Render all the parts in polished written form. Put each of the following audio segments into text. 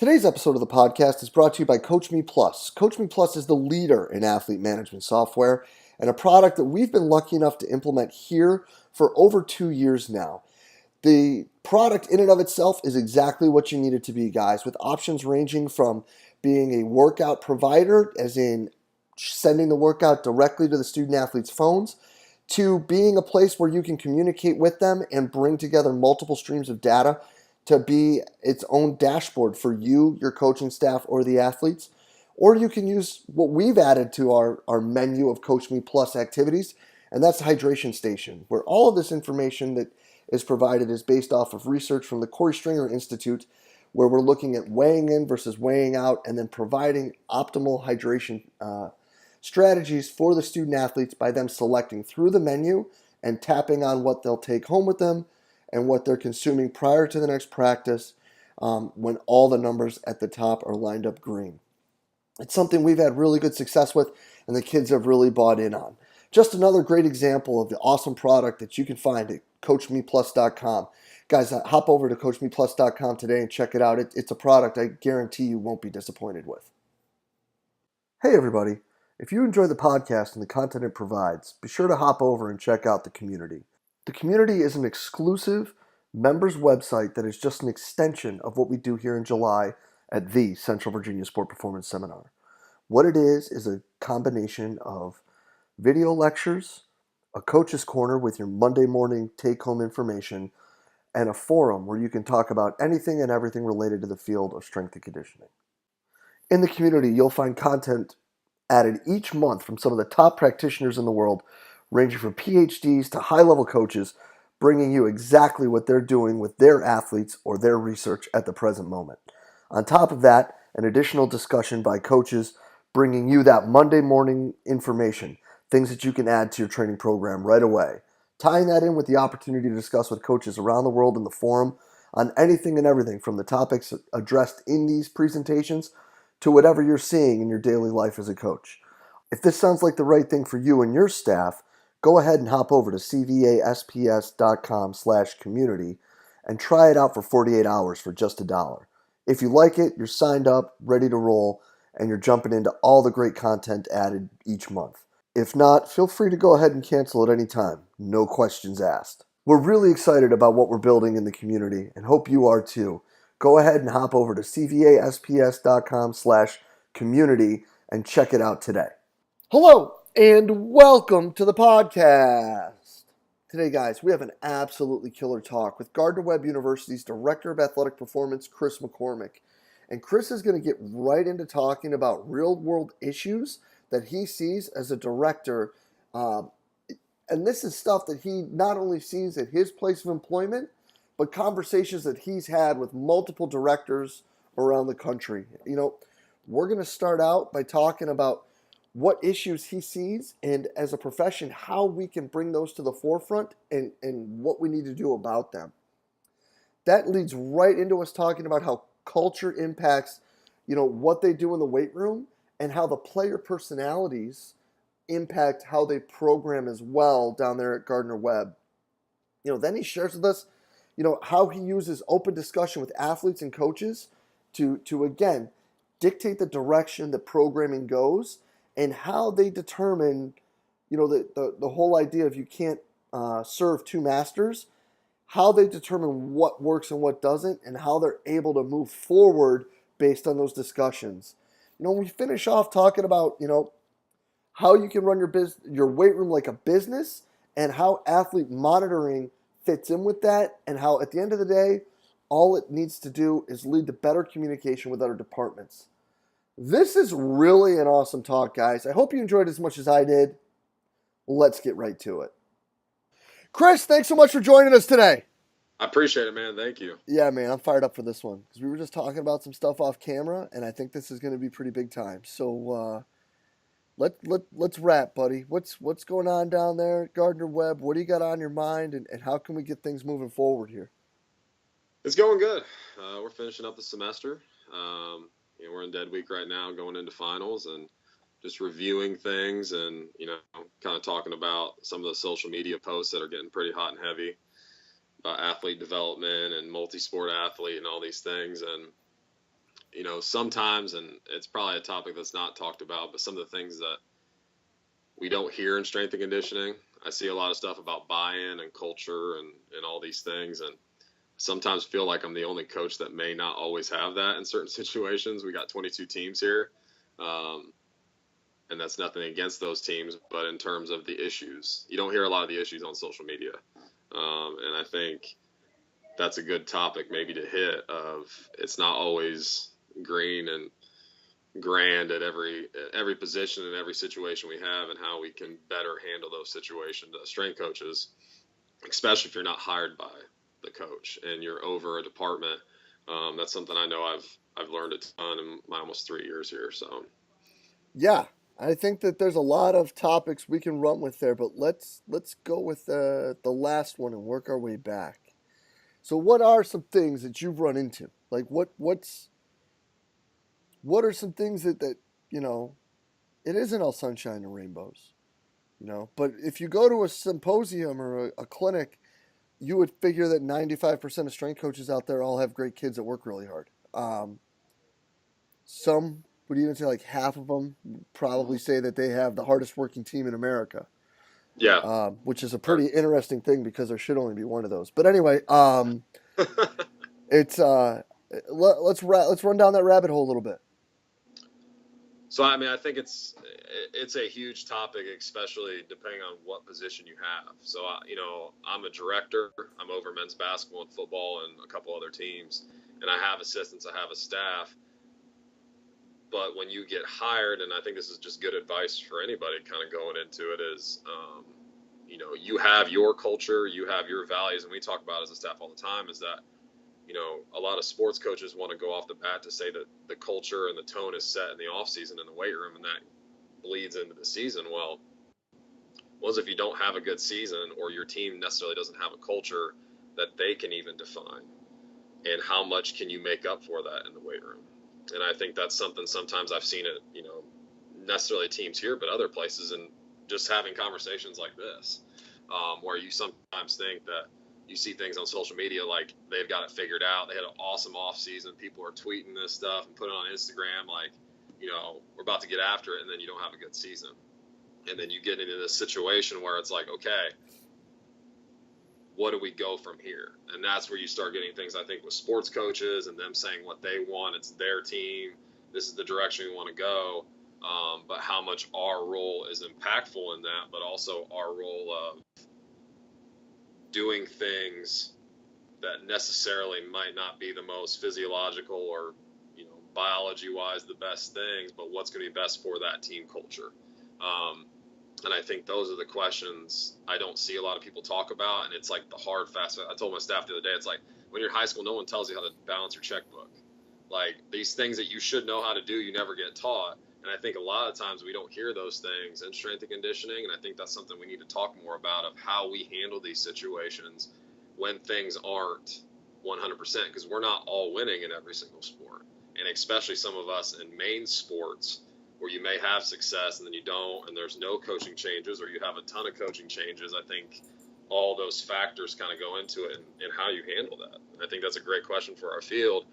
Today's episode of the podcast is brought to you by Coach Me Plus. Coach Me Plus is the leader in athlete management software and a product that we've been lucky enough to implement here for over 2 years now. The product in and of itself is exactly what you need it to be, guys, with options ranging from being a workout provider, as in sending the workout directly to the student athletes' phones, to being a place where you can communicate with them and bring together multiple streams of data to be its own dashboard for you, your coaching staff, or the athletes. Or you can use what we've added to our menu of Coach Me Plus activities, and that's the hydration station, where all of this information that is provided is based off of research from the Corey Stringer Institute, where we're looking at weighing in versus weighing out and then providing optimal hydration strategies for the student athletes by them selecting through the menu and tapping on what they'll take home with them and what they're consuming prior to the next practice when all the numbers at the top are lined up green. It's something we've had really good success with and the kids have really bought in on. Just another great example of the awesome product that you can find at CoachMePlus.com. Guys, hop over to CoachMePlus.com today and check it out. It's a product I guarantee you won't be disappointed with. Hey everybody, if you enjoy the podcast and the content it provides, be sure to hop over and check out the community. The community is an exclusive members website that is just an extension of what we do here in July at the Central Virginia Sport Performance Seminar. What it is a combination of video lectures, a coach's corner with your Monday morning take-home information, and a forum where you can talk about anything and everything related to the field of strength and conditioning. In the community, you'll find content added each month from some of the top practitioners in the world, ranging from PhDs to high-level coaches, bringing you exactly what they're doing with their athletes or their research at the present moment. On top of that, an additional discussion by coaches bringing you that Monday morning information, things that you can add to your training program right away. Tying that in with the opportunity to discuss with coaches around the world in the forum on anything and everything from the topics addressed in these presentations to whatever you're seeing in your daily life as a coach. If this sounds like the right thing for you and your staff, go ahead and hop over to cvasps.com/community and try it out for 48 hours for just $1. If you like it, you're signed up, ready to roll, and you're jumping into all the great content added each month. If not, feel free to go ahead and cancel at any time. No questions asked. We're really excited about what we're building in the community and hope you are too. Go ahead and hop over to cvasps.com/community and check it out today. Hello and welcome to the podcast. Today, guys, we have an absolutely killer talk with Gardner-Webb University's Director of Athletic Performance, Chris McCormick. And Chris is going to get right into talking about real-world issues that he sees as a director. And this is stuff that he not only sees at his place of employment, but conversations that he's had with multiple directors around the country. You know, we're going to start out by talking about what issues he sees and as a profession, how we can bring those to the forefront and what we need to do about them. That leads right into us talking about how culture impacts, what they do in the weight room and how the player personalities impact how they program as well down there at Gardner-Webb. Then he shares with us, how he uses open discussion with athletes and coaches to again, dictate the direction that programming goes and how they determine, the whole idea of you can't serve two masters, how they determine what works and what doesn't, and how they're able to move forward based on those discussions. We finish off talking about, how you can run your weight room like a business and how athlete monitoring fits in with that, and how at the end of the day, all it needs to do is lead to better communication with other departments. This is really an awesome talk, guys. I hope you enjoyed as much as I did. Let's get right to it. Chris, thanks so much for joining us today. I appreciate it, man. Thank you. Yeah, man, I'm fired up for this one because we were just talking about some stuff off camera, and I think this is going to be pretty big time. So let's wrap, buddy. What's going on down there at Gardner-Webb? What do you got on your mind, and how can we get things moving forward here? It's going good. We're finishing up the semester. We're in dead week right now, going into finals, and just reviewing things and, kind of talking about some of the social media posts that are getting pretty hot and heavy about athlete development and multi-sport athlete and all these things. And sometimes, and it's probably a topic that's not talked about, but some of the things that we don't hear in strength and conditioning, I see a lot of stuff about buy-in and culture and all these things. And sometimes feel like I'm the only coach that may not always have that in certain situations. We got 22 teams here. And that's nothing against those teams, but in terms of the issues, you don't hear a lot of the issues on social media. And I think that's a good topic maybe to hit of it's not always green and grand at every position and every situation we have, and how we can better handle those situations as strength coaches, especially if you're not hired by the coach and you're over a department. That's something I know I've learned a ton in my almost 3 years here. So Yeah, I think that there's a lot of topics we can run with there, but let's go with the last one and work our way back. So, what are some things that you've run into? Like, what are some things that you know? It isn't all sunshine and rainbows, But if you go to a symposium or a clinic, you would figure that 95% of strength coaches out there all have great kids that work really hard. Some would even say like half of them probably say that they have the hardest working team in America. yeah. Which is a pretty interesting thing because there should only be one of those. But anyway, it's let's run down that rabbit hole a little bit. So I mean, I think it's a huge topic, especially depending on what position you have. So I'm a director. I'm over men's basketball and football and a couple other teams, and I have assistants. I have a staff. But when you get hired, and I think this is just good advice for anybody kind of going into it, is you have your culture, you have your values, and we talk about as a staff all the time is that a lot of sports coaches want to go off the bat to say that the culture and the tone is set in the off season in the weight room, and that bleeds into the season. Well, if you don't have a good season, or your team necessarily doesn't have a culture that they can even define, and how much can you make up for that in the weight room? And I think that's something sometimes I've seen it, necessarily teams here, but other places, and just having conversations like this, where you sometimes think that you see things on social media like they've got it figured out. They had an awesome off season. People are tweeting this stuff and putting it on Instagram like, we're about to get after it, and then you don't have a good season. And then you get into this situation where it's like, okay, what do we go from here? And that's where you start getting things, I think, with sports coaches and them saying what they want. It's their team. This is the direction we want to go. But how much our role is impactful in that, but also our role of doing things that necessarily might not be the most physiological or, biology-wise the best things, but what's going to be best for that team culture. And I think those are the questions I don't see a lot of people talk about. And it's like the hard, fast. I told my staff the other day, it's like when you're in high school, no one tells you how to balance your checkbook. Like these things that you should know how to do, you never get taught. And I think a lot of times we don't hear those things in strength and conditioning. And I think that's something we need to talk more about, of how we handle these situations when things aren't 100%, because we're not all winning in every single sport. And especially some of us in main sports where you may have success and then you don't, and there's no coaching changes, or you have a ton of coaching changes. I think all those factors kind of go into it, and how you handle that. And I think that's a great question for our field.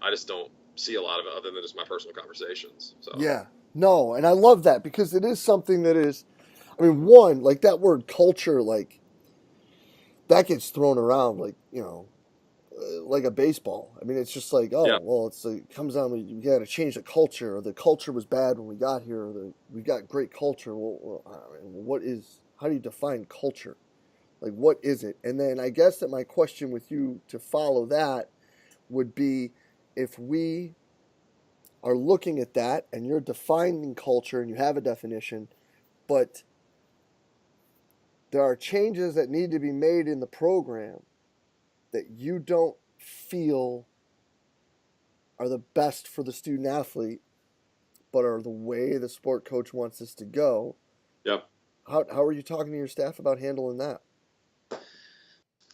I just don't see a lot of it other than just my personal conversations. So Yeah, no, and I love that because it is something that is, I mean, one, like that word culture, like that gets thrown around like a baseball. I mean, it's just like, oh, yeah, well, it comes down, we got to change the culture, or the culture was bad when we got here, or we got great culture. Well, I mean, how do you define culture? Like, what is it? And then I guess that my question with you to follow that would be, if we are looking at that and you're defining culture and you have a definition, but there are changes that need to be made in the program that you don't feel are the best for the student athlete, but are the way the sport coach wants us to go. yep. How are you talking to your staff about handling that?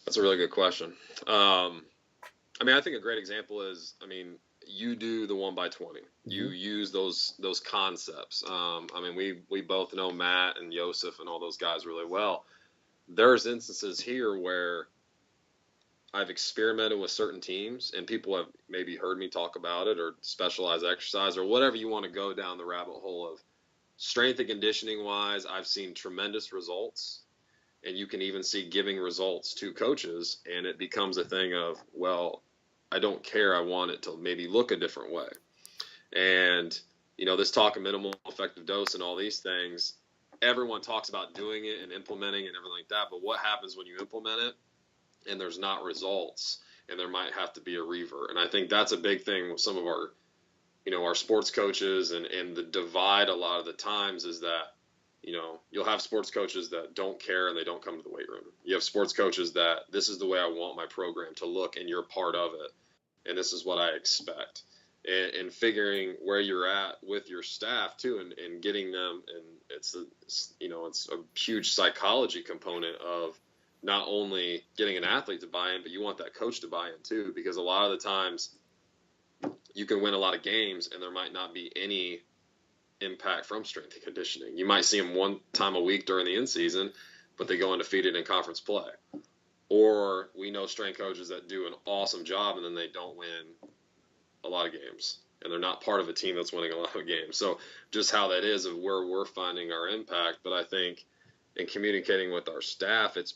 That's a really good question. I mean, I think a great example is, I mean, you do the 1x20. You Mm-hmm. use those concepts. I mean, we both know Matt and Yosef and all those guys really well. There's instances here where I've experimented with certain teams, and people have maybe heard me talk about it, or specialized exercise, or whatever you want to go down the rabbit hole of. Strength and conditioning wise, I've seen tremendous results, and you can even see giving results to coaches, and it becomes a thing of, well, I don't care. I want it to maybe look a different way. And, this talk of minimal effective dose and all these things, everyone talks about doing it and implementing it and everything like that. But what happens when you implement it and there's not results, and there might have to be a revert? And I think that's a big thing with some of our sports coaches, and the divide a lot of the times is that, you'll have sports coaches that don't care and they don't come to the weight room. You have sports coaches that this is the way I want my program to look, and you're part of it, and this is what I expect. And figuring where you're at with your staff too, and getting them, and it's a huge psychology component of not only getting an athlete to buy in, but you want that coach to buy in too, because a lot of the times you can win a lot of games and there might not be any impact from strength and conditioning. You might see them one time a week during the in season, but they go undefeated in conference play. Or we know strength coaches that do an awesome job and then they don't win a lot of games, and they're not part of a team that's winning a lot of games. So just how that is of where we're finding our impact. But I think in communicating with our staff, it's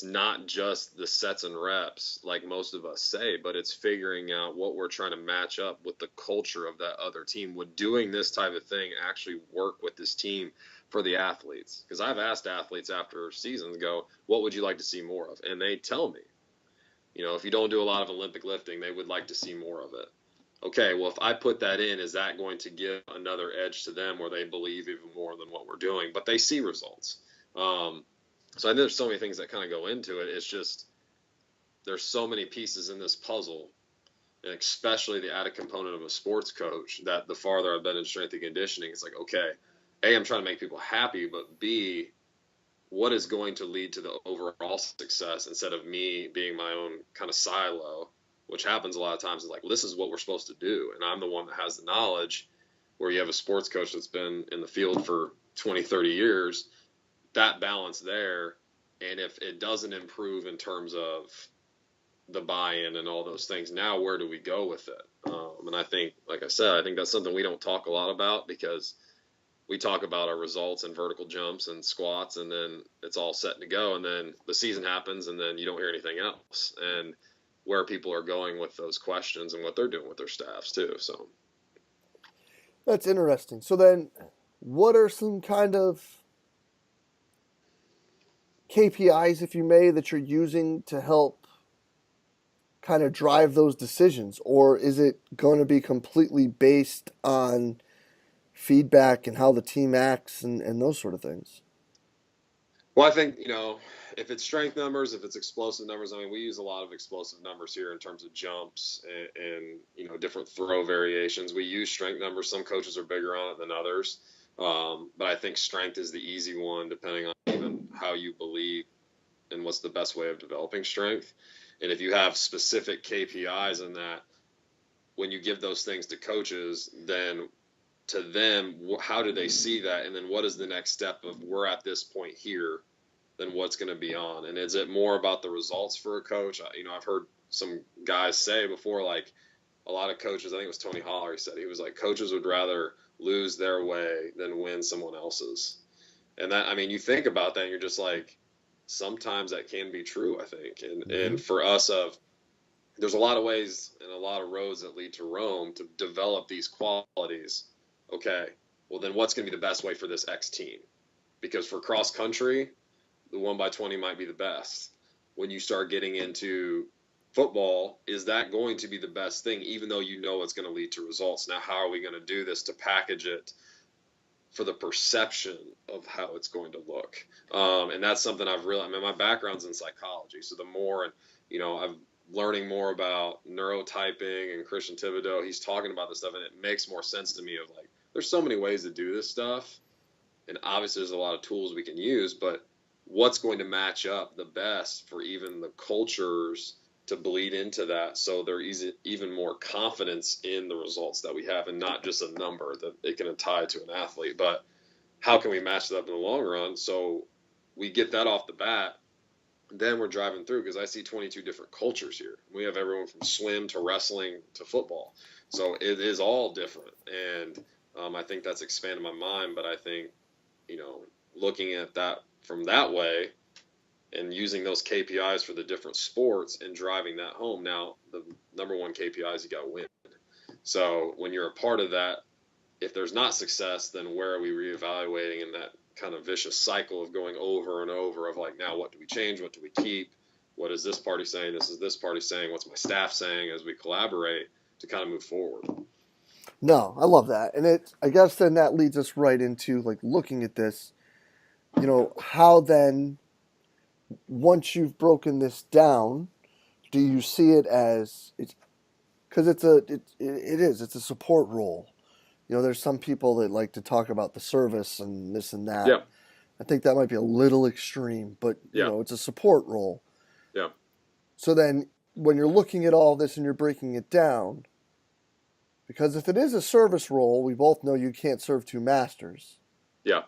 not just the sets and reps like most of us say, but it's figuring out what we're trying to match up with the culture of that other team. Would doing this type of thing actually work with this team for the athletes? Because I've asked athletes after seasons, what would you like to see more of? And they tell me, if you don't do a lot of Olympic lifting, they would like to see more of it. Okay, well, if I put that in, is that going to give another edge to them where they believe even more than what we're doing? But they see results. So I think there's so many things that kind of go into it. It's just there's so many pieces in this puzzle, and especially the added component of a sports coach, that the farther I've been in strength and conditioning, it's like, okay, A, I'm trying to make people happy, but B, what is going to lead to the overall success instead of me being my own kind of silo, which happens a lot of times. Is like, well, this is what we're supposed to do, and I'm the one that has the knowledge, where you have a sports coach that's been in the field for 20, 30 years, that balance there. And if it doesn't improve in terms of the buy-in and all those things, now where do we go with it? And I think, like I said, I think that's something we don't talk a lot about, because we talk about our results and vertical jumps and squats, and then it's all set to go. And then the season happens, and then you don't hear anything else. And where people are going with those questions and what they're doing with their staffs too. So That's interesting. So then, what are some kind of KPIs, if you may, that you're using to help kind of drive those decisions? Or is it going to be completely based on feedback and how the team acts and those sort of things? Well, I think, if it's strength numbers, if it's explosive numbers, I mean, we use a lot of explosive numbers here in terms of jumps and different throw variations. We use strength numbers. Some coaches are bigger on it than others. But I think strength is the easy one, depending on even how you believe and what's the best way of developing strength. And if you have specific KPIs in that, when you give those things to coaches, then to them, how do they see that? And then what is the next step of, we're at this point here, then what's going to be on? And is it more about the results for a coach? I've heard some guys say before, like a lot of coaches, I think it was Tony Holler, he said, he was like, coaches would rather lose their way than win someone else's. And that, I mean, you think about that and you're just like, sometimes that can be true, I think. And for us, there's a lot of ways and a lot of roads that lead to Rome to develop these qualities. Okay, well then what's going to be the best way for this X team? Because for cross country, the 1x20 might be the best. When you start getting into football, is that going to be the best thing, even though you know it's going to lead to results? Now, how are we going to do this to package it for the perception of how it's going to look? And that's something I've realized. I mean, my background's in psychology, so the more, I'm learning more about neurotyping, and Christian Thibodeau, he's talking about this stuff, and it makes more sense to me of like, there's so many ways to do this stuff, and obviously there's a lot of tools we can use, but what's going to match up the best for even the cultures to bleed into that, so there is even more confidence in the results that we have, and not just a number that they can tie to an athlete, but how can we match that up in the long run? So we get that off the bat, then we're driving through because I see 22 different cultures here. We have everyone from swim to wrestling to football. So it is all different. And I think that's expanded my mind. But I think, looking at that from that way and using those KPIs for the different sports and driving that home. Now, the number one KPI is you got to win. So when you're a part of that, if there's not success, then where are we reevaluating in that kind of vicious cycle of going over and over of like, now what do we change? What do we keep? What is this party saying? This is this party saying. What's my staff saying as we collaborate to kind of move forward? No, I love that. And I guess then that leads us right into like looking at this, how then once you've broken this down, do you see it as it's because it's a support role. There's some people that like to talk about the service and this and that. Yeah. I think that might be a little extreme, but Yeah. it's a support role. Yeah. So then when you're looking at all this and you're breaking it down, because if it is a service role, we both know you can't serve two masters. Yeah.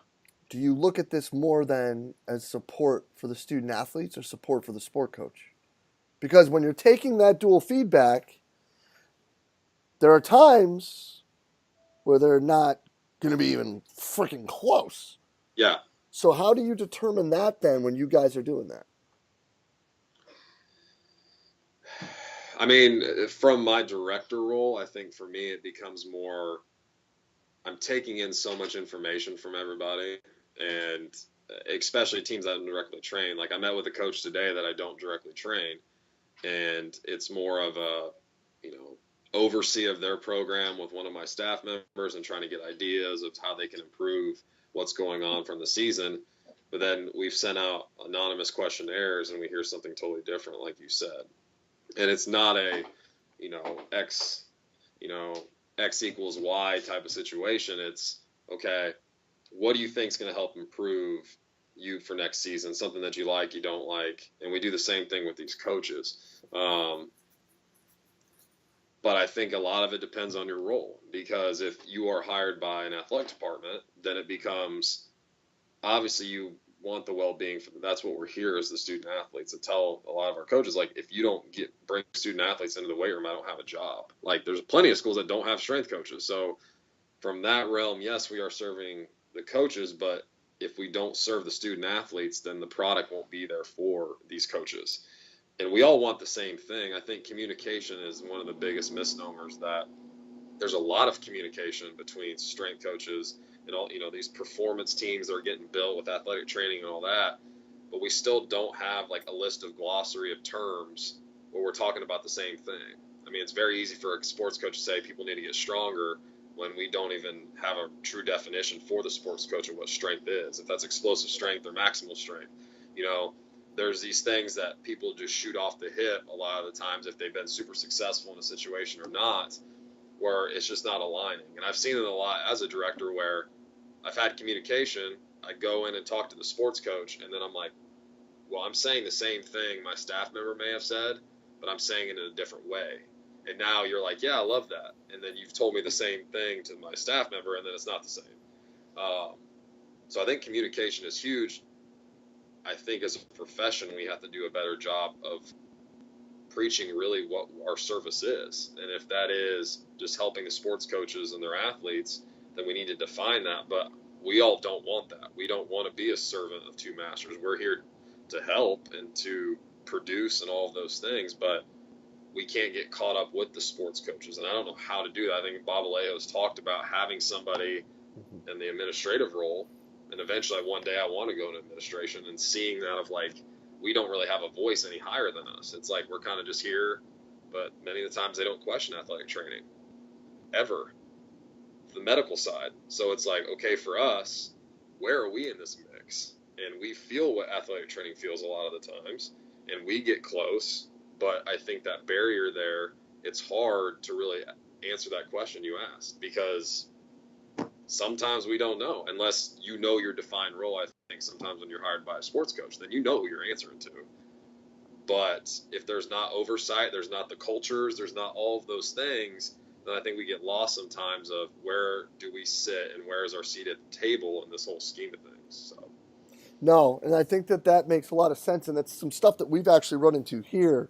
Do you look at this more than as support for the student athletes or support for the sport coach? Because when you're taking that dual feedback, there are times where they're not going to be even freaking close. Yeah. So how do you determine that then when you guys are doing that? I mean, from my director role, I think for me it becomes more I'm taking in so much information from everybody, and especially teams that I don't directly train. Like I met with a coach today that I don't directly train, and it's more of a, oversee of their program with one of my staff members and trying to get ideas of how they can improve what's going on from the season. But then we've sent out anonymous questionnaires and we hear something totally different, like you said. And it's not a, X, X equals Y type of situation. It's, okay, what do you think is going to help improve you for next season? Something that you like, you don't like. And we do the same thing with these coaches. But I think a lot of it depends on your role, because if you are hired by an athletic department, then it becomes obviously you want the well-being for them. That's what we're here as the student athletes to tell a lot of our coaches, like, if you don't bring student athletes into the weight room, I don't have a job. Like there's plenty of schools that don't have strength coaches. So from that realm, yes, we are serving the coaches, but if we don't serve the student athletes, then the product won't be there for these coaches. And we all want the same thing. I think communication is one of the biggest misnomers, that there's a lot of communication between strength coaches and all, these performance teams that are getting built with athletic training and all that. But we still don't have like a list of glossary of terms where we're talking about the same thing. I mean, it's very easy for a sports coach to say people need to get stronger when we don't even have a true definition for the sports coach of what strength is. If that's explosive strength or maximal strength, there's these things that people just shoot off the hip a lot of the times if they've been super successful in a situation or not, where it's just not aligning. And I've seen it a lot as a director where I've had communication. I go in and talk to the sports coach, and then I'm like, well, I'm saying the same thing my staff member may have said, but I'm saying it in a different way. And now you're like, yeah, I love that. And then you've told me the same thing to my staff member, and then it's not the same. So I think communication is huge. I think as a profession, we have to do a better job of preaching really what our service is. And if that is just helping the sports coaches and their athletes, then we need to define that. But we all don't want that. We don't want to be a servant of two masters. We're here to help and to produce and all of those things, but we can't get caught up with the sports coaches. And I don't know how to do that. I think Bob Alejo's talked about having somebody in the administrative role. And eventually one day I want to go into administration, and seeing that of like, we don't really have a voice any higher than us. It's like we're kind of just here, but many of the times they don't question athletic training ever, the medical side. So it's like, okay, for us, where are we in this mix? And we feel what athletic training feels a lot of the times, and we get close. But I think that barrier there, it's hard to really answer that question you asked, because sometimes we don't know unless you know your defined role. I think sometimes when you're hired by a sports coach, then you know who you're answering to. But if there's not oversight, there's not the cultures, there's not all of those things, then I think we get lost sometimes of where do we sit and where is our seat at the table in this whole scheme of things. So No, and I think that that makes a lot of sense, and that's some stuff that we've actually run into here.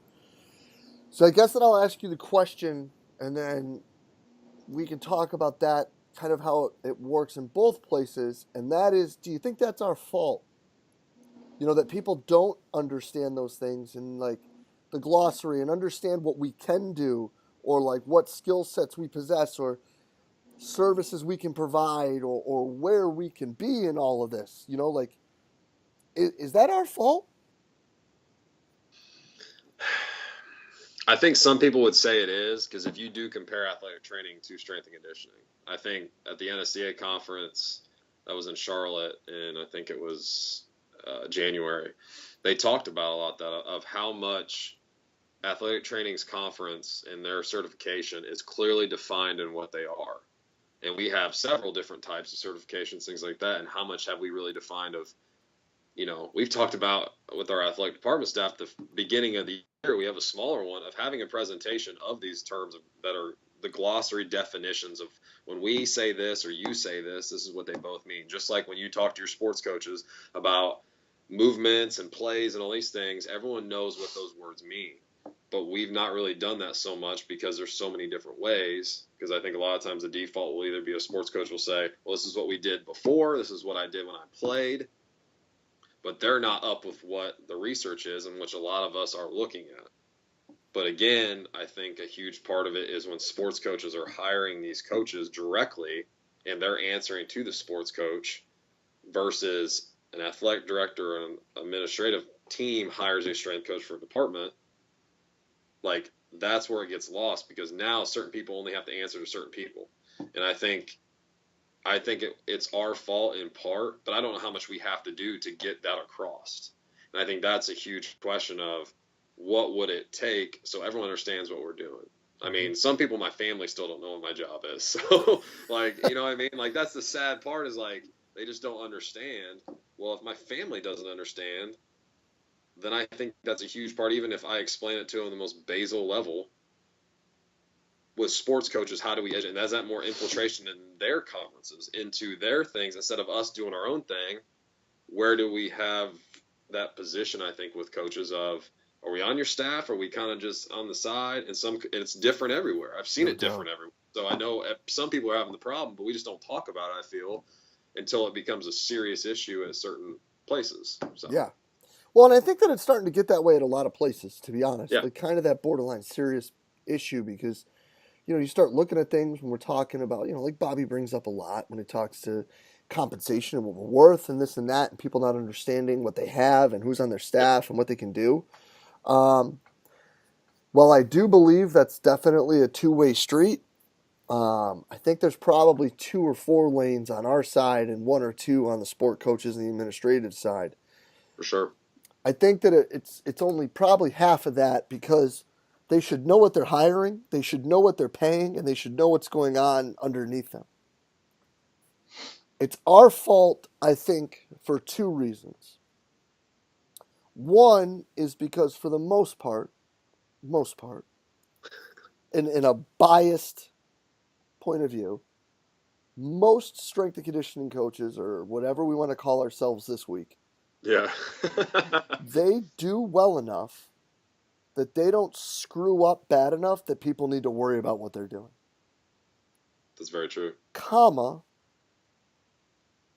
So I guess that I'll ask you the question, and then we can talk about that, kind of how it works in both places, and that is, do you think that's our fault? That people don't understand those things and like the glossary and understand what we can do or like what skill sets we possess or services we can provide or where we can be in all of this. Like, is that our fault? I think some people would say it is because if you do compare athletic training to strength and conditioning, I think at the NSCA conference that was in Charlotte, and I think it was January, they talked about a lot of how much athletic training's conference and their certification is clearly defined in what they are. And we have several different types of certifications, things like that. And how much have we really defined of, we've talked about with our athletic department staff, the beginning of the year, we have a smaller one of having a presentation of these terms that are the glossary definitions of when we say this or you say this is what they both mean. Just like when you talk to your sports coaches about movements and plays and all these things, everyone knows what those words mean. But we've not really done that so much because there's so many different ways. Because I think a lot of times the default will either be a sports coach will say, well, this is what we did before. This is what I did when I played. But they're not up with what the research is and which a lot of us are looking at. But again, I think a huge part of it is when sports coaches are hiring these coaches directly and they're answering to the sports coach versus an athletic director or an administrative team hires a strength coach for a department. Like, that's where it gets lost because now certain people only have to answer to certain people. And I think it's our fault in part, but I don't know how much we have to do to get that across. And I think that's a huge question of what would it take so everyone understands what we're doing. I mean, some people in my family still don't know what my job is. So, like, you know what I mean? Like, that's the sad part is, like, they just don't understand. Well, if my family doesn't understand, then I think that's a huge part. Even if I explain it to them on the most basal level with sports coaches, how do we educate? And has that more infiltration in their conferences, into their things, instead of us doing our own thing? Where do we have that position, I think, with coaches of, are we on your staff? Or are we kind of just on the side? And it's different everywhere. I've seen it different everywhere. So I know some people are having the problem, but we just don't talk about it, I feel, until it becomes a serious issue at certain places. So. Yeah. Well, and I think that it's starting to get that way at a lot of places, to be honest. Yeah. Like kind of that borderline serious issue because, you start looking at things when we're talking about, like Bobby brings up a lot when he talks to compensation and what we're worth and this and that, and people not understanding what they have and who's on their staff and what they can do. Well, I do believe that's definitely a two-way street. I think there's probably 2 or 4 lanes on our side and 1 or 2 on the sport coaches and the administrative side. For sure. I think that it's only probably half of that because they should know what they're hiring, they should know what they're paying, and they should know what's going on underneath them. It's our fault, I think, for 2 reasons. One is because for the most part, in a biased point of view, most strength and conditioning coaches, or whatever we want to call ourselves this week, yeah, they do well enough that they don't screw up bad enough that people need to worry about what they're doing. That's very true. Comma,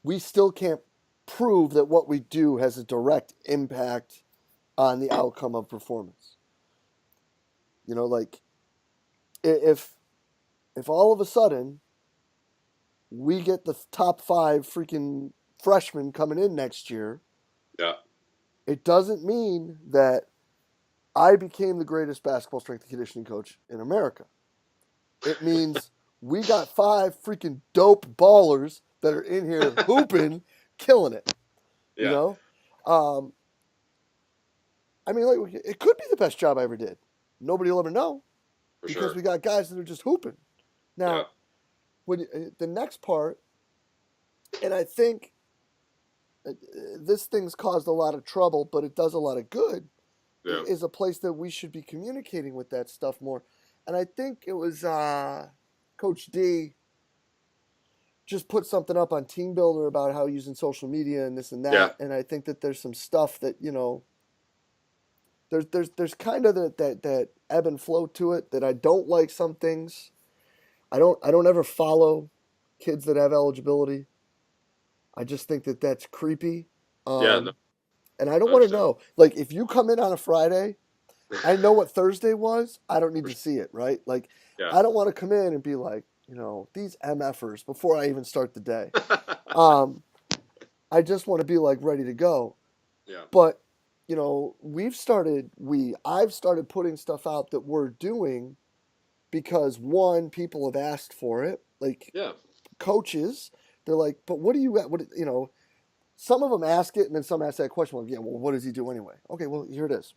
we still can't prove that what we do has a direct impact on the outcome of performance. Like if all of a sudden we get the top 5 freaking freshmen coming in next year, yeah, it doesn't mean that I became the greatest basketball strength and conditioning coach in America. It means we got 5 freaking dope ballers that are in here hooping, killing it. yeah. I mean, like, it could be the best job I ever did. Nobody will ever know For because sure. we got guys that are just hooping. Now, Yeah. when the next part, and I think this thing's caused a lot of trouble, but it does a lot of good, Yeah. is a place that we should be communicating with that stuff more. And I think it was Coach D just put something up on Team Builder about how using social media and this and Yeah. that. And I think that there's some stuff that, there's kind of that ebb and flow to it that I don't like some things. I don't ever follow kids that have eligibility. I just think that that's creepy. Yeah. No, And I don't I want to understand. know. Like, if you come in on a Friday, I know what Thursday was. I don't need For to sure. see it, right? Like, Yeah. I don't want to come in and be like, these MFers before I even start the day. Um, I just want to be like ready to go. Yeah. But, I've started putting stuff out that we're doing because one, people have asked for it. Like, Yeah. coaches, they're like, but what do you, some of them ask it and then some ask that question. Like, yeah, well, what does he do anyway? Okay, well, here it is.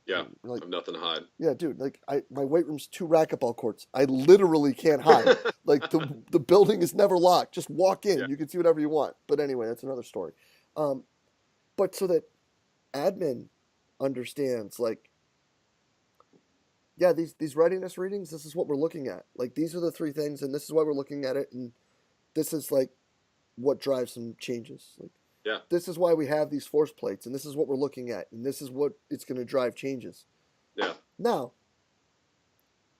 Yeah. And we're like, I've nothing to hide. yeah, dude, like my weight room's 2 racquetball courts. I literally can't hide. Like the building is never locked. Just walk Yeah. in. You can see whatever you want. But anyway, that's another story. Um, but so that admin understands, like, yeah, these readiness readings, this is what we're looking at. Like, these are the three things, and this is why we're looking at it, and this is like what drives some changes. Like, Yeah. this is why we have these force plates, and this is what we're looking at, and this is what it's going to drive changes. Yeah. Now,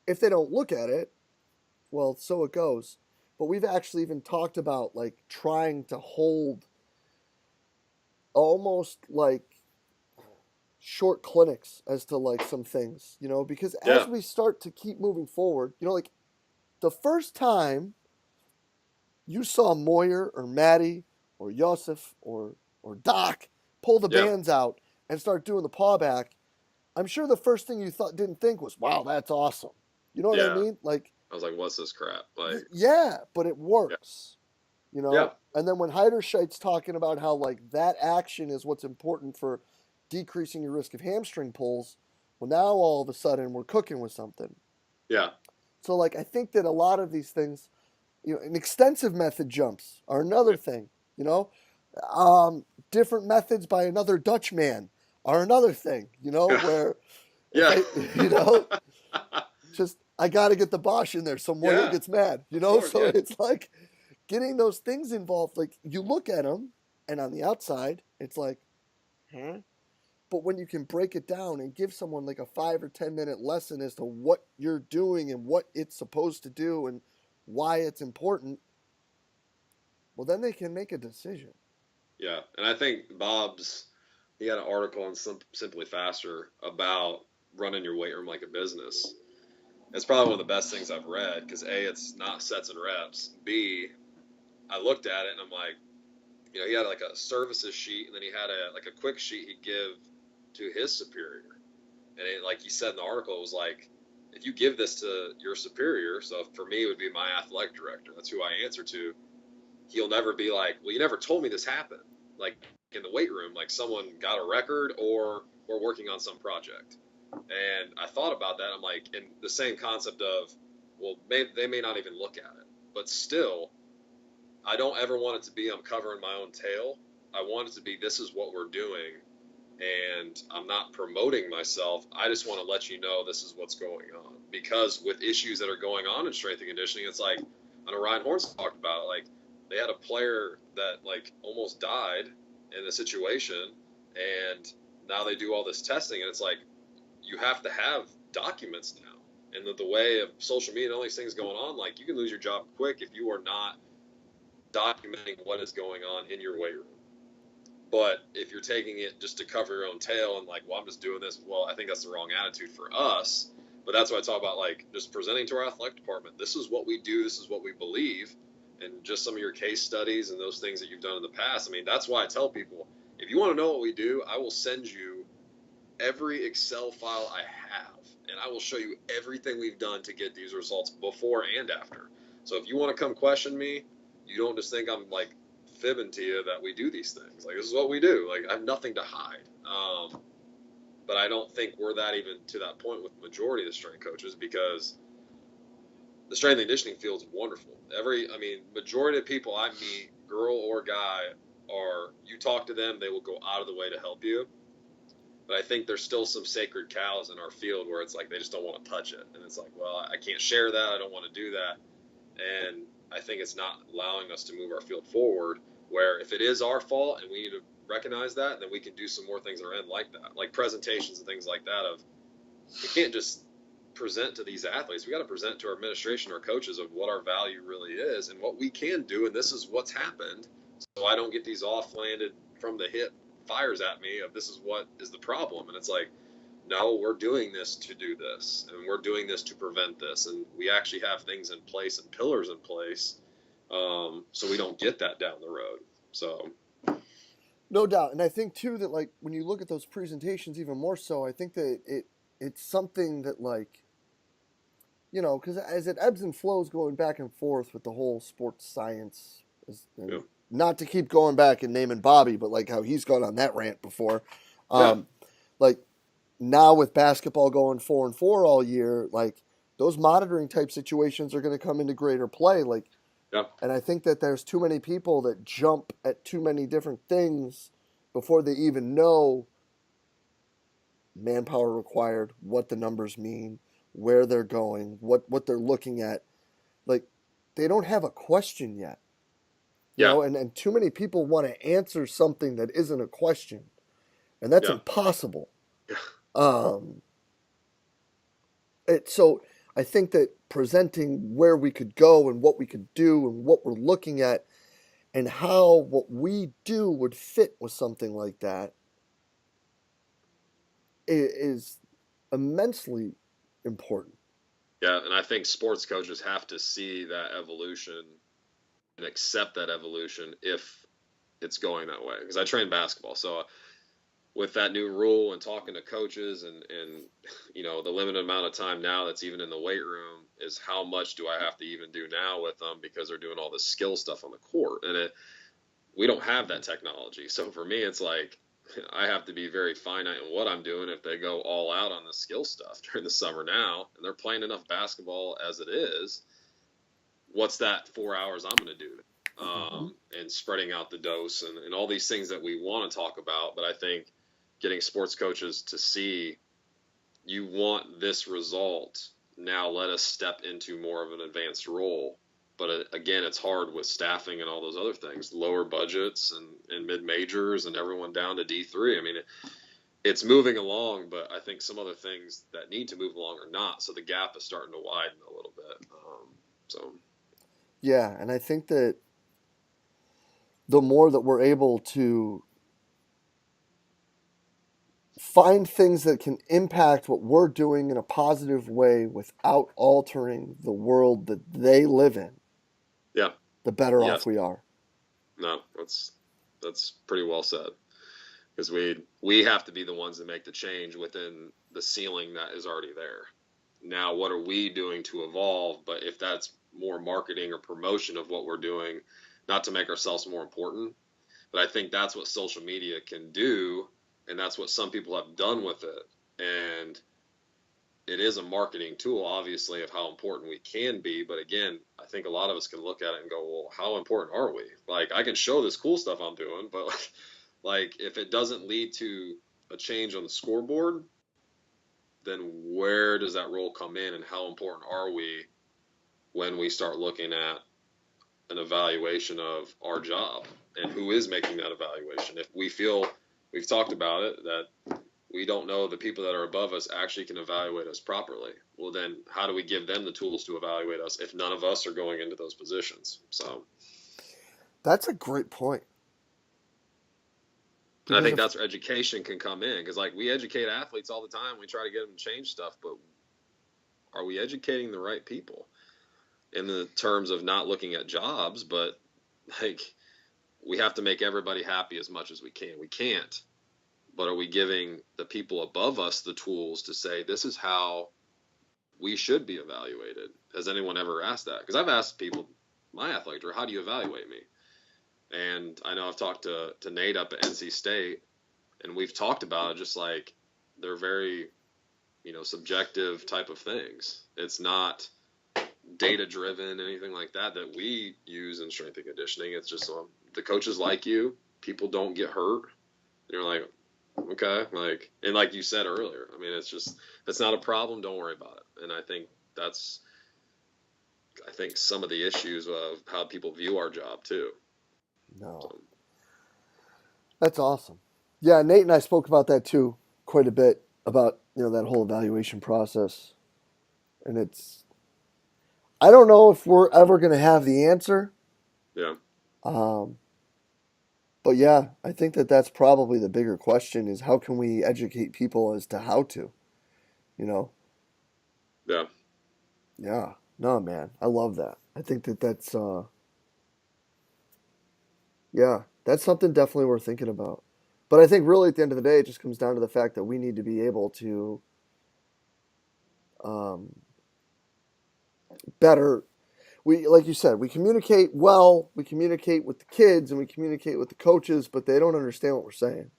if they don't look at it, well, so it goes. But we've actually even talked about like trying to hold almost like short clinics as to like some things, because as Yeah. we start to keep moving forward, like the first time you saw Moyer or Maddie or Yosef or Doc pull the Yeah. bands out and start doing the paw back, I'm sure the first thing you didn't think was, wow, that's awesome. You know what I Yeah. mean? Like, I was like, what's this crap? Like, yeah, but it yeah. works, Yeah. And then when Heiderscheid's talking about how like that action is what's important for decreasing your risk of hamstring pulls, well, now all of a sudden we're cooking with something. Yeah. So like I think that a lot of these things, an extensive method jumps are another Yeah. thing. You know, different methods by another Dutch man are another thing. Yeah. Where if Yeah. I, just I got to get the Bosch in there so Moyer Yeah. gets mad. Of course. So Yeah. it's like getting those things involved. Like you look at them, and on the outside, it's like, huh? But when you can break it down and give someone like a 5 or 10 minute lesson as to what you're doing and what it's supposed to do and why it's important, well, then they can make a decision. Yeah. And I think he had an article on Simply Faster about running your weight room like a business. It's probably one of the best things I've read because A, it's not sets and reps. B, I looked at it and I'm like, he had like a services sheet and then he had a quick sheet he'd give to his superior. And like he said in the article, it was like, if you give this to your superior, so for me, it would be my athletic director. That's who I answer to. He'll never be like, well, you never told me this happened. Like in the weight room, like someone got a record or we're working on some project. And I thought about that. I'm like, in the same concept of, well, they may not even look at it, but still, I don't ever want it to be I'm covering my own tail. I want it to be this is what we're doing, and I'm not promoting myself. I just want to let you know this is what's going on. Because with issues that are going on in strength and conditioning, it's like, I know Ryan Horns talked about it, like they had a player that like almost died in a situation, and now they do all this testing, and it's like you have to have documents now. And the way of social media and all these things going on, like you can lose your job quick if you are not documenting what is going on in your weight room. But if you're taking it just to cover your own tail and like, well, I'm just doing this, well, I think that's the wrong attitude for us. But that's why I talk about like just presenting to our athletic department. This is what we do. This is what we believe. And just some of your case studies and those things that you've done in the past. I mean, that's why I tell people, if you want to know what we do, I will send you every Excel file I have. And I will show you everything we've done to get these results before and after. So if you want to come question me, you don't just think I'm like fibbing to you that we do these things. Like, this is what we do. Like, I have nothing to hide. But I don't think we're that even to that point with the majority of the strength coaches because the strength and conditioning field is wonderful. Majority of people I meet, girl or guy, you talk to them, they will go out of the way to help you. But I think there's still some sacred cows in our field where it's like they just don't want to touch it. And it's like, well, I can't share that. I don't want to do that. And I think it's not allowing us to move our field forward, where if it is our fault and we need to recognize that, then we can do some more things on our end like that, like presentations and things like that. Of we can't just present to these athletes. We got to present to our administration, our coaches, of what our value really is and what we can do, and this is what's happened. So I don't get these off-landed from the hip fires at me of this is what is the problem. And it's like, no, we're doing this to do this, and we're doing this to prevent this, and we actually have things in place and pillars in place, so we don't get that down the road. So No doubt. And I think too that like when you look at those presentations even more so, I think that it's something that like, because as it ebbs and flows going back and forth with the whole sports science, yeah, not to keep going back and naming Bobby, but like how he's gone on that rant before. yeah, Like now with basketball going 4-4 all year, like those monitoring type situations are going to come into greater play. Like, yeah, and I think that there's too many people that jump at too many different things before they even know manpower required, what the numbers mean, where they're going, what they're looking at. Like they don't have a question yet. yeah, And too many people want to answer something that isn't a question. And that's yeah, impossible. yeah, Um so I think that presenting where we could go and what we could do and what we're looking at and how what we do would fit with something like that is immensely important. yeah. And I think sports coaches have to see that evolution and accept that evolution if it's going that way. Because I train basketball, so with that new rule and talking to coaches and the limited amount of time now that's even in the weight room is how much do I have to even do now with them because they're doing all this skill stuff on the court, and we don't have that technology. So for me, it's like I have to be very finite in what I'm doing. If they go all out on the skill stuff during the summer now and they're playing enough basketball as it is, what's that 4 hours I'm going to do? Mm-hmm. And spreading out the dose and all these things that we want to talk about. But I think getting sports coaches to see you want this result. Now let us step into more of an advanced role. But again, it's hard with staffing and all those other things, lower budgets and mid majors and everyone down to D3. I mean, it's moving along, but I think some other things that need to move along are not. So the gap is starting to widen a little bit. So Yeah, and I think that the more that we're able to find things that can impact what we're doing in a positive way without altering the world that they live in, yeah, the better off yes, we are. no, that's pretty well said. Because we have to be the ones that make the change within the ceiling that is already there. Now, what are we doing to evolve? But if that's more marketing or promotion of what we're doing, not to make ourselves more important, but I think that's what social media can do, and that's what some people have done with it. And it is a marketing tool, obviously, of how important we can be. But again, I think a lot of us can look at it and go, well, how important are we? Like, I can show this cool stuff I'm doing, but like if it doesn't lead to a change on the scoreboard, then where does that role come in, and how important are we when we start looking at an evaluation of our job and who is making that evaluation? If we feel we've talked about it that we don't know the people that are above us actually can evaluate us properly, well then how do we give them the tools to evaluate us if none of us are going into those positions? So That's a great point. and I Because think if that's where education can come in, because like we educate athletes all the time, we try to get them to change stuff, but are we educating the right people in the terms of not looking at jobs, but like we have to make everybody happy as much as we can. We can't, but are we giving the people above us the tools to say this is how we should be evaluated? Has anyone ever asked that? Because I've asked people, my athletic director, how do you evaluate me? And I know I've talked to Nate up at NC State, and we've talked about it just like they're very, subjective type of things. It's not data driven, anything like that we use in strength and conditioning. It's just the coaches like you, people don't get hurt. And you're like, okay, and like you said earlier, I mean, it's just, if it's not a problem, don't worry about it. And I think that's I think some of the issues of how people view our job too. No, So, that's awesome. Yeah, Nate and I spoke about that too quite a bit about that whole evaluation process, and I don't know if we're ever going to have the answer. yeah, Um, but yeah, I think that's probably the bigger question is how can we educate people as to how to, you know? yeah. Yeah. No, man. I love that. I think that's yeah, that's something definitely worth thinking about. But I think really at the end of the day it just comes down to the fact that we need to be able to um better we like you said, we communicate well, we communicate with the kids and we communicate with the coaches, but they don't understand what we're saying.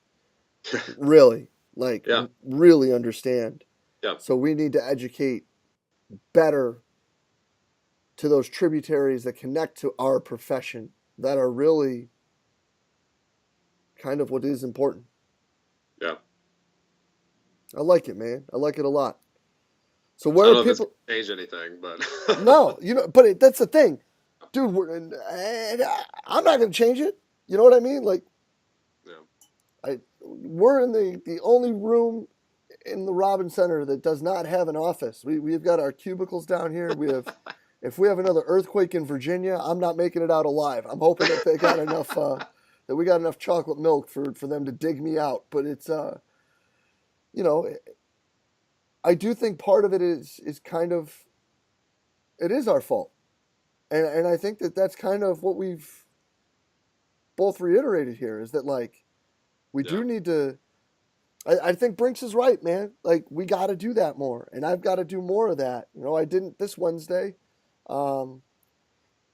Really. Like Yeah, really understand. yeah, So we need to educate better to those tributaries that connect to our profession that are really kind of what is important. yeah. I like it, man. I like it a lot. So I where don't are know if it's people? gonna change anything, but No, but that's the thing, dude. I'm not gonna change it. You know what I mean? Like, yeah, we're in the only room in the Robin Center that does not have an office. We've got our cubicles down here. If we have another earthquake in Virginia, I'm not making it out alive. I'm hoping that they got enough that we got enough chocolate milk for them to dig me out. But it's you know, I do think part of it is kind of it is our fault, and I think that's kind of what we've both reiterated here is that like we yeah, do need to. I think Brinks is right, man. Like we got to do that more, and I've got to do more of that. I didn't this Wednesday, um,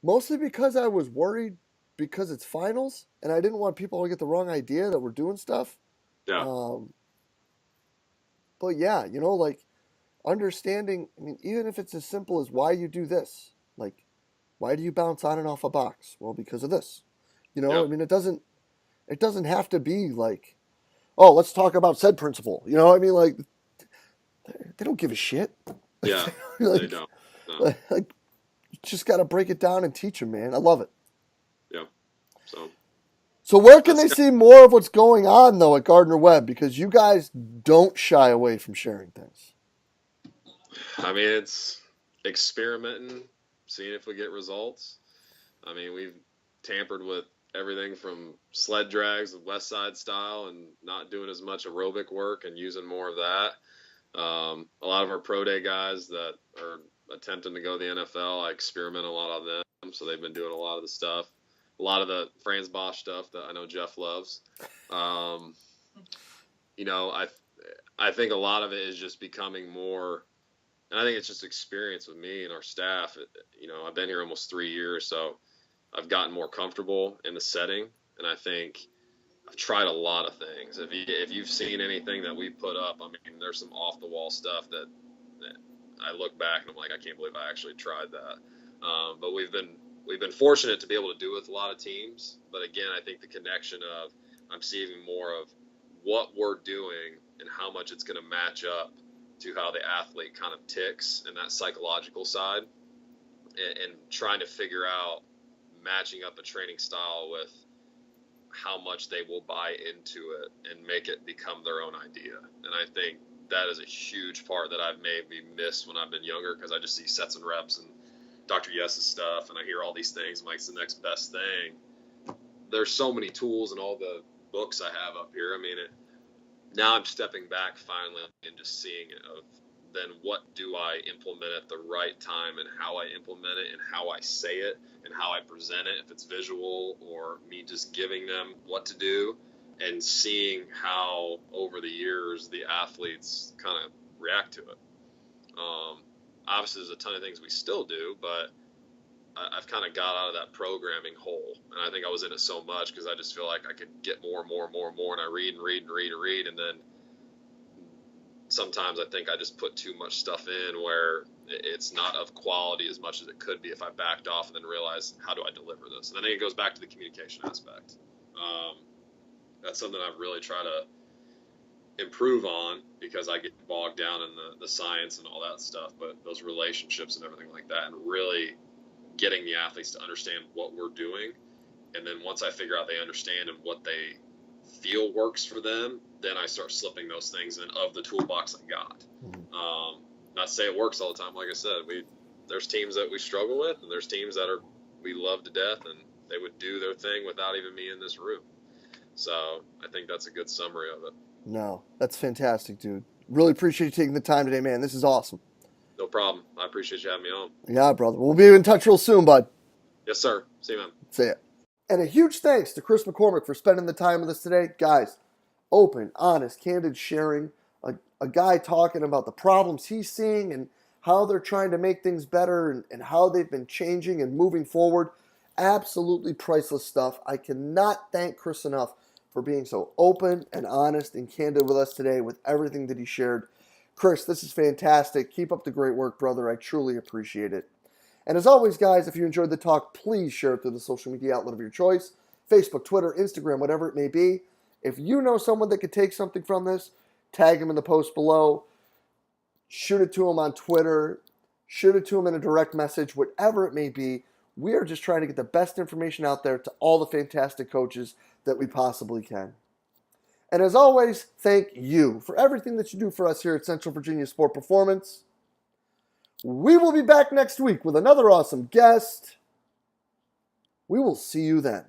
mostly because I was worried because it's finals, and I didn't want people to get the wrong idea that we're doing stuff. yeah, Um, but yeah, like understanding. I mean, even if it's as simple as why you do this, like why do you bounce on and off a box? Well, because of this. yeah, I mean, it doesn't have to be like, oh, let's talk about said principle. I mean, like they don't give a shit. yeah. They like, don't. No. like you just got to break it down and teach them, man. I love it. Yeah. So So where can that's they see more of what's going on though at Gardner-Webb? Because you guys don't shy away from sharing things. I mean, it's experimenting, seeing if we get results. I mean, we've tampered with everything from sled drags, the West Side style, and not doing as much aerobic work and using more of that. A lot of our pro day guys that are attempting to go to the NFL, I experiment a lot on them, so they've been doing a lot of the stuff, a lot of the Franz Bosch stuff that I know Jeff loves. Um, I think a lot of it is just becoming more, and I think it's just experience with me and our staff. I've been here almost 3 years, so I've gotten more comfortable in the setting, and I think I've tried a lot of things. If you've seen anything that we put up, I mean, there's some off the wall stuff that I look back and I'm like, I can't believe I actually tried that. But we've been fortunate to be able to do with a lot of teams. But again, I think the connection of I'm seeing more of what we're doing and how much it's going to match up to how the athlete kind of ticks and that psychological side, and trying to figure out matching up a training style with how much they will buy into it and make it become their own idea. And I think that is a huge part that I've maybe missed when I've been younger, because I just see sets and reps and Dr. Yes's stuff, and I hear all these things. I'm like, it's the next best thing. There's so many tools and all the books I have up here. I mean, now I'm stepping back finally and just seeing it of then what do I implement at the right time and how I implement it and how I say it and how I present it, if it's visual or me just giving them what to do, and seeing how over the years the athletes kind of react to it. Obviously, there's a ton of things we still do, but I've kind of got out of that programming hole, and I think I was in it so much because I just feel like I could get more and more and more and more, and I read and read and read and read, and then sometimes I think I just put too much stuff in where it's not of quality as much as it could be if I backed off and then realized, how do I deliver this? And I think it goes back to the communication aspect. That's something I've really tried to improve on, because I get bogged down in the science and all that stuff, but those relationships and everything like that, and really getting the athletes to understand what we're doing. And then once I figure out they understand and what they feel works for them, then I start slipping those things in of the toolbox I got. Not to say it works all the time. Like I said, there's teams that we struggle with, and there's teams that we love to death, and they would do their thing without even me in this room. So I think that's a good summary of it. No, that's fantastic, dude. Really appreciate you taking the time today, man. This is awesome. No problem. I appreciate you having me on. Yeah, brother. We'll be in touch real soon, bud. Yes, sir. See you, man. See ya. And a huge thanks to Chris McCormick for spending the time with us today. Guys, open, honest, candid sharing. A guy talking about the problems he's seeing and how they're trying to make things better and how they've been changing and moving forward. Absolutely priceless stuff. I cannot thank Chris enough for being so open and honest and candid with us today with everything that he shared. Chris, this is fantastic. Keep up the great work, brother. I truly appreciate it. And as always, guys, if you enjoyed the talk, please share it through the social media outlet of your choice. Facebook, Twitter, Instagram, whatever it may be. If you know someone that could take something from this, tag them in the post below. Shoot it to them on Twitter. Shoot it to them in a direct message, whatever it may be. We are just trying to get the best information out there to all the fantastic coaches that we possibly can. And as always, thank you for everything that you do for us here at Central Virginia Sport Performance. We will be back next week with another awesome guest. We will see you then.